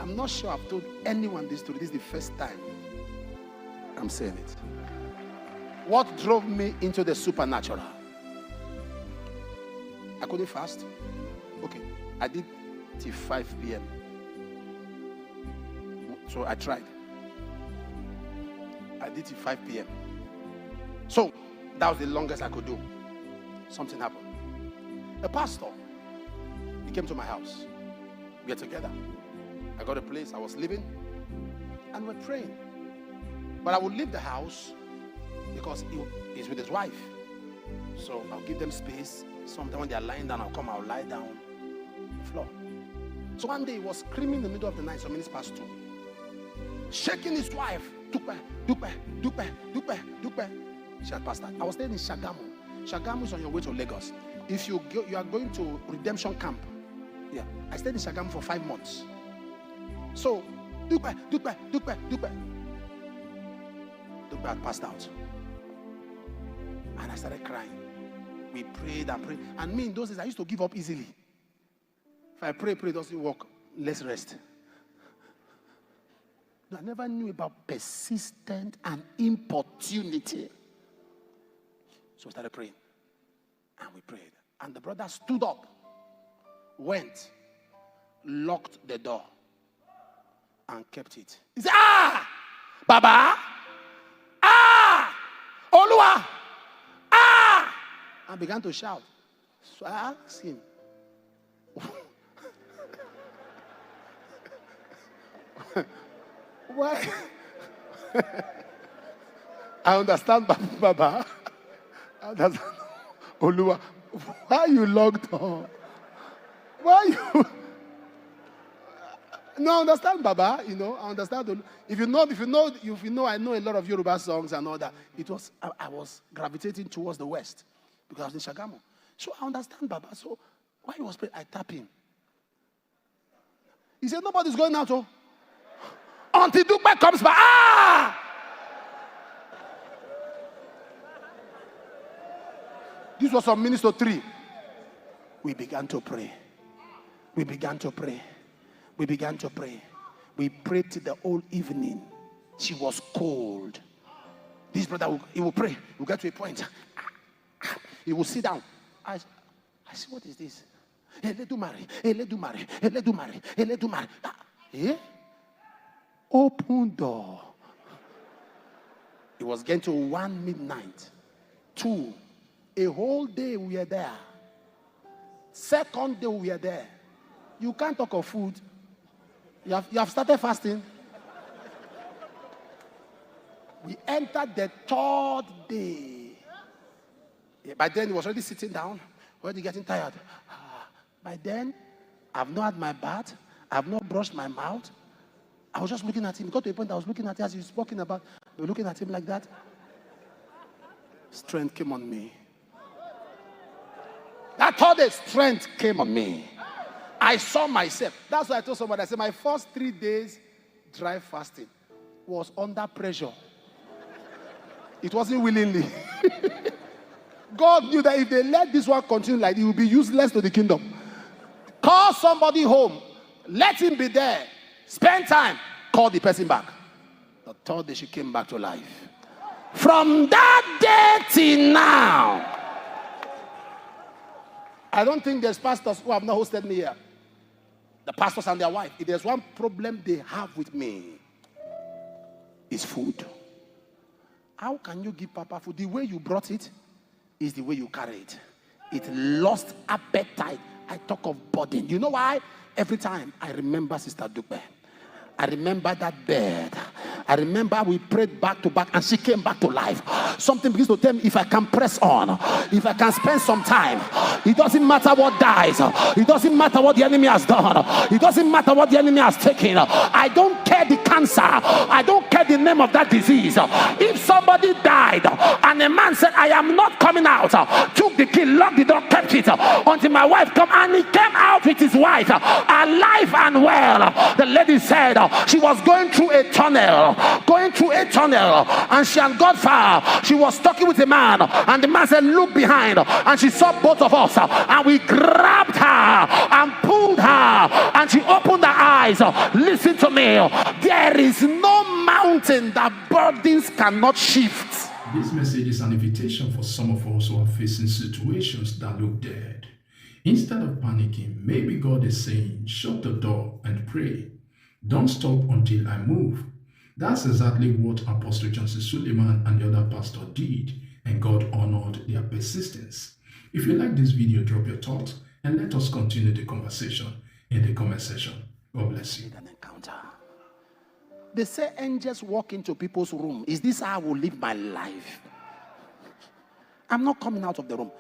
I'm not sure I've told anyone this story. This is the first time I'm saying it. What drove me into the supernatural? I couldn't fast. Okay, I did till 5 p.m. So I tried. I did till 5 p.m. So that was the longest I could do. Something happened. A pastor, he came to my house. We were together. I got a place, I was living, and we're praying. But I would leave the house because he's with his wife. So I'll give them space. Sometimes when they're lying down, I'll lie down on the floor. So one day he was screaming in the middle of the night, some minutes past 2, shaking his wife. Dupe, dupe, dupe, dupe, dupe. She had passed that. I was staying in Shagamu. Shagamu is on your way to Lagos. If you are going to redemption camp. Yeah, I stayed in Shagamu for 5 months. So, dupe, dupe, dupe, dupe. Dupe had passed out. And I started crying. We prayed and prayed. And me in those days, I used to give up easily. If I pray, it doesn't work. Let's rest. I never knew about persistent and importunity. So we started praying. And we prayed. And the brother stood up, went, locked the door, and kept it. He said, Baba, Olua, and began to shout. So I asked him, why? I understand, Baba. I understand. Olua, why you locked on? Why you? No, I understand, Baba. I understand. If you know, I know a lot of Yoruba songs and all that. I was gravitating towards the west because I was in Shagamu. So I understand, Baba. So why he was praying, I tap him. He said, nobody's going out, until Dupe comes back. This was on Minister 3. We began to pray. We began to pray. We began to pray. We prayed till the whole evening. She was cold. This brother, he will pray. We'll get to a point. He will sit down. I said, what is this? Open door. It was getting to 1 midnight. 2. A whole day we are there. Second day we are there. You can't talk of food. You have started fasting. We entered the 3rd day. By then he was already sitting down, already getting tired. By then, I've not had my bath. I've not brushed my mouth. I was just looking at him. It got to a point I was looking at him as he was walking about. We were looking at him like that. Strength came on me. That 3rd day, strength came on me. I saw myself. That's why I told somebody, I said, my first 3 days dry fasting was under pressure. It wasn't willingly. God knew that if they let this one continue like it will be useless to the kingdom. Call somebody home. Let him be there. Spend time. Call the person back. The 3rd day she came back to life. From that day till now. I don't think there's pastors who have not hosted me here. The pastors and their wife. If there's one problem they have with me, it's food. How can you give Papa food? The way you brought it is the way you carry it. It lost appetite. I talk of burden. You know why? Every time I remember Sister Dupe. I remember that bed. I remember we prayed back to back and she came back to life. Something begins to tell me if I can press on, if I can spend some time, it doesn't matter what dies. It doesn't matter what the enemy has done. It doesn't matter what the enemy has taken. I don't care the cancer. I don't care the name of that disease. If somebody died and a man said, I am not coming out, took the key, locked the door, kept it until my wife come, and he came out with his wife, alive and well. The lady said, she was going through a tunnel, and she had got far. She was talking with a man, and the man said, look behind, and she saw both of us, and we grabbed her and pulled her, and she opened her eyes. Listen to me. There is no mountain that burdens cannot shift. This message is an invitation for some of us who are facing situations that look dead. Instead of panicking, maybe God is saying, shut the door and pray. Don't stop until I move. That's exactly what Apostle Johnson Suleman and the other pastor did, and God honored their persistence. If you like this video, drop your thoughts and let us continue the conversation in the comment section. God bless you. An encounter. They say angels walk into people's room. Is this how I will live my life? I'm not coming out of the room.